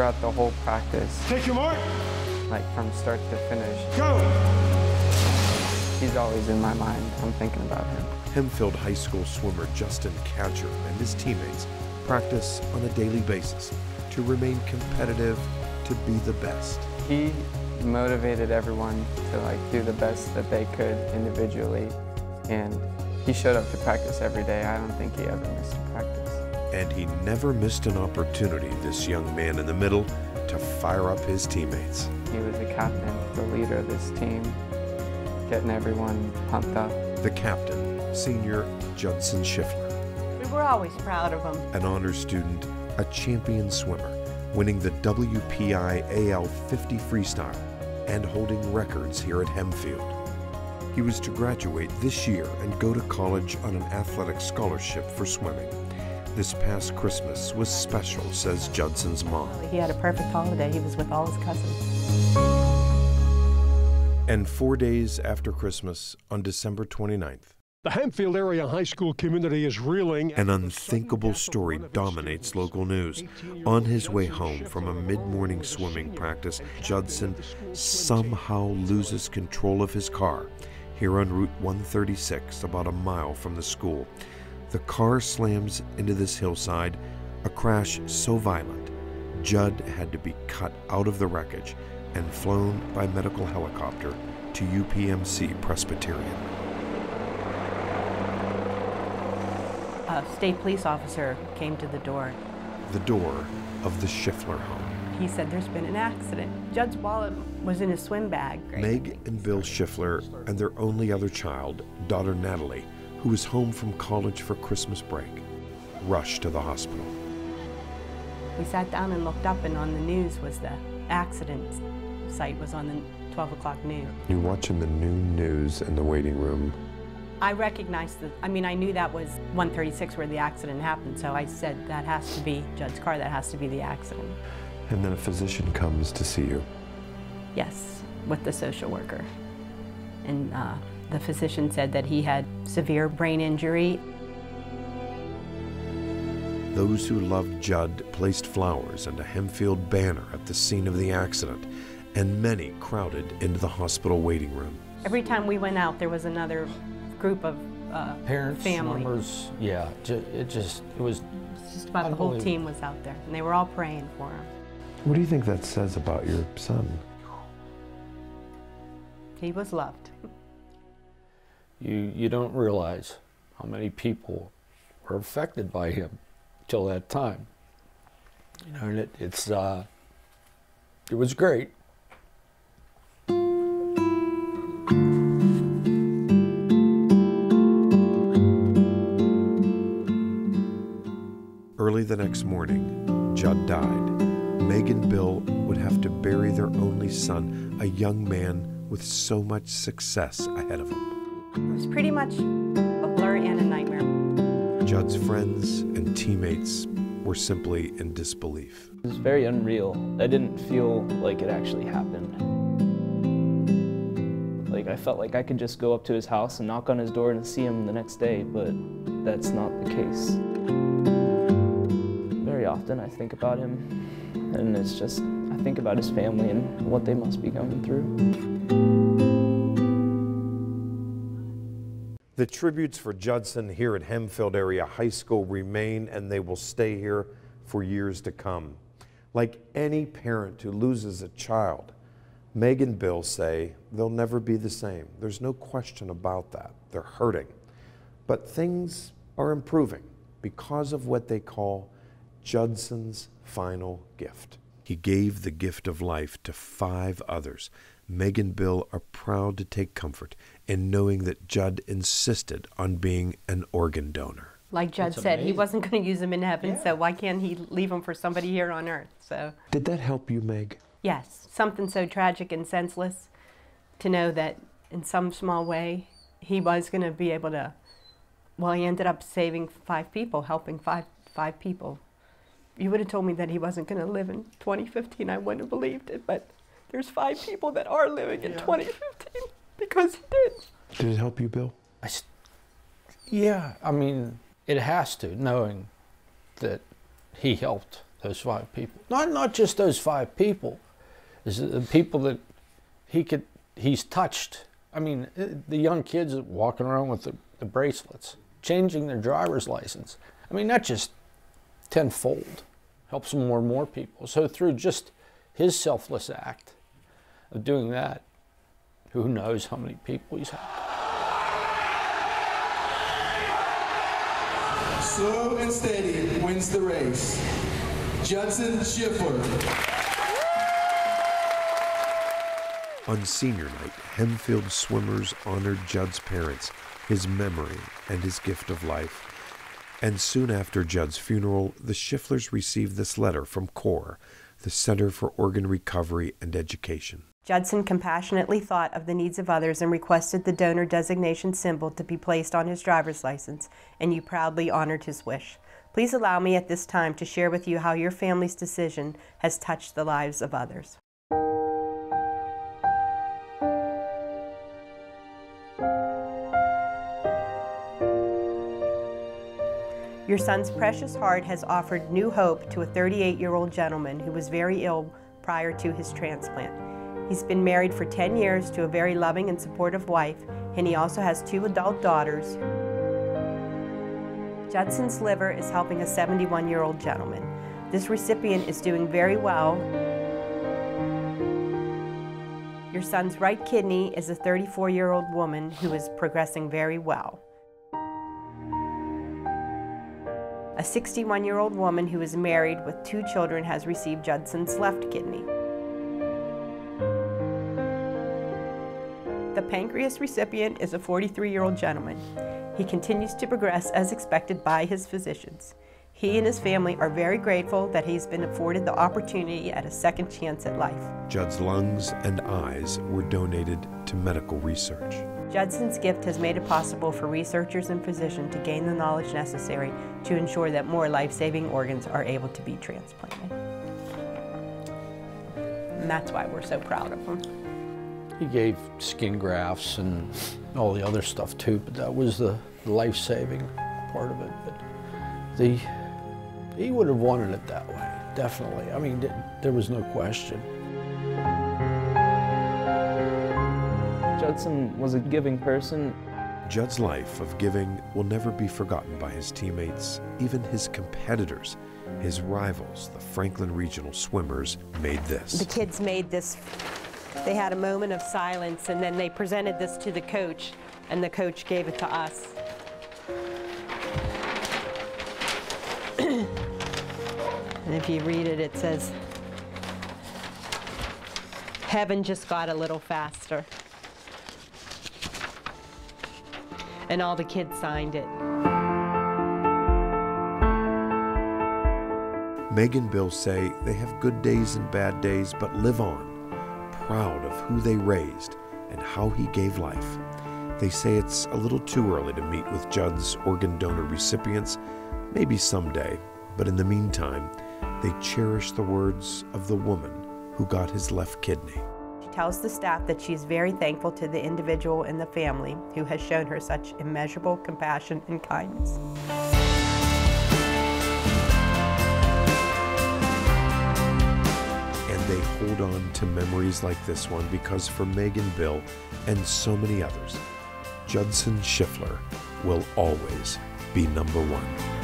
throughout the whole practice. Take your mark. Like from start to finish. Go! He's always in my mind. I'm thinking about him. Hempfield High School swimmer Justin Catcher and his teammates practice on a daily basis to remain competitive, to be the best. He motivated everyone to do the best that they could individually, and he showed up to practice every day. I don't think he ever missed a practice. And he never missed an opportunity, this young man in the middle, to fire up his teammates. He was the captain, the leader of this team, getting everyone pumped up. The captain, senior Judson Schiffler. We were always proud of him. An honor student, a champion swimmer, winning the WPI AL 50 freestyle and holding records here at Hempfield. He was to graduate this year and go to college on an athletic scholarship for swimming. This past Christmas was special, says Judson's mom. He had a perfect holiday. He was with all his cousins. And 4 days after Christmas, on December 29th, The Hempfield area high school community is reeling. an unthinkable story dominates local news. On his way home from a mid-morning swimming practice, Judson somehow loses control of his car here on Route 136, about a mile from the school. The car slams into this hillside, a crash so violent, Judd had to be cut out of the wreckage and flown by medical helicopter to UPMC Presbyterian. A state police officer came to the door. The door of the Schiffler home. He said, "There's been an accident." Judd's wallet was in his swim bag. Meg and Bill Schiffler and their only other child, daughter Natalie, who was home from college for Christmas break, rushed to the hospital. We sat down and looked up, and on the news was the accident site was on the 12 o'clock news. You're watching the noon news in the waiting room. I recognized I knew that was 136 where the accident happened, so I said, that has to be Judd's car, that has to be the accident. And then a physician comes to see you. Yes, with the social worker. And the physician said that he had severe brain injury. Those who loved Judd placed flowers and a Hempfield banner at the scene of the accident, and many crowded into the hospital waiting room. Every time we went out, there was another group of parents, family. members, yeah, it was Just about the whole team was out there, and they were all praying for him. What do you think that says about your son? He was loved. You don't realize how many people were affected by him till that time. You know, and it was great. Early the next morning, Judd died. Meg and Bill would have to bury their only son, a young man with so much success ahead of him. It was pretty much a blur and a nightmare. Judd's friends and teammates were simply in disbelief. It was very unreal. I didn't feel like it actually happened. Like, I felt like I could just go up to his house and knock on his door and see him the next day, but that's not the case. Very often I think about him, and it's just, I think about his family and what they must be going through. The tributes for Judson here at Hempfield Area High School remain, and they will stay here for years to come. Like any parent who loses a child, Meg and Bill say they'll never be the same. There's no question about that. They're hurting. But things are improving because of what they call Judson's final gift. He gave the gift of life to 5 others. Meg and Bill are proud to take comfort in knowing that Judd insisted on being an organ donor. Like Judd said, he wasn't going to use them in heaven, so why can't he leave them for somebody here on earth? So. Did that help you, Meg? Yes, something so tragic and senseless, to know that in some small way he was going to be able to, well, he ended up saving 5 people, helping five people. You would have told me that he wasn't going to live in 2015, I wouldn't have believed it, but there's 5 people that are living in 2015 because he did. Did it help you, Bill? Yeah, I mean, it has to, knowing that he helped those 5 people. Not just those 5 people, is the people that he's touched. I mean, the young kids walking around with the bracelets, changing their driver's license. I mean, that just tenfold helps more and more people. So through just his selfless act of doing that, who knows how many people he's helped. Slow and steady wins the race. Judson Schiffler. On senior night, Hemfield swimmers honored Judd's parents, his memory, and his gift of life. And soon after Judd's funeral, the Schifflers received this letter from CORE, the Center for Organ Recovery and Education. Judson compassionately thought of the needs of others and requested the donor designation symbol to be placed on his driver's license, and you proudly honored his wish. Please allow me at this time to share with you how your family's decision has touched the lives of others. Your son's precious heart has offered new hope to a 38-year-old gentleman who was very ill prior to his transplant. He's been married for 10 years to a very loving and supportive wife, and he also has 2 adult daughters. Judson's liver is helping a 71-year-old gentleman. This recipient is doing very well. Your son's right kidney is a 34-year-old woman who is progressing very well. A 61-year-old woman who is married with 2 children has received Judson's left kidney. The pancreas recipient is a 43-year-old gentleman. He continues to progress as expected by his physicians. He and his family are very grateful that he's been afforded the opportunity at a second chance at life. Judd's lungs and eyes were donated to medical research. Judson's gift has made it possible for researchers and physicians to gain the knowledge necessary to ensure that more life-saving organs are able to be transplanted. And that's why we're so proud of him. He gave skin grafts and all the other stuff too, but that was the life-saving part of it. But he would have wanted it that way, definitely. I mean, there was no question. Judson was a giving person. Judd's life of giving will never be forgotten by his teammates, even his competitors. His rivals, the Franklin Regional swimmers, made this. The kids made this. They had a moment of silence, and then they presented this to the coach, and the coach gave it to us. And if you read it, it says, "Heaven just got a little faster." And all the kids signed it. Meg and Bill say they have good days and bad days, but live on, proud of who they raised and how he gave life. They say it's a little too early to meet with Judd's organ donor recipients, maybe someday, but in the meantime, they cherish the words of the woman who got his left kidney. She tells the staff that she's very thankful to the individual and the family who has shown her such immeasurable compassion and kindness. And they hold on to memories like this one because for Meg and Bill and so many others, Judson Schiffler will always be #1.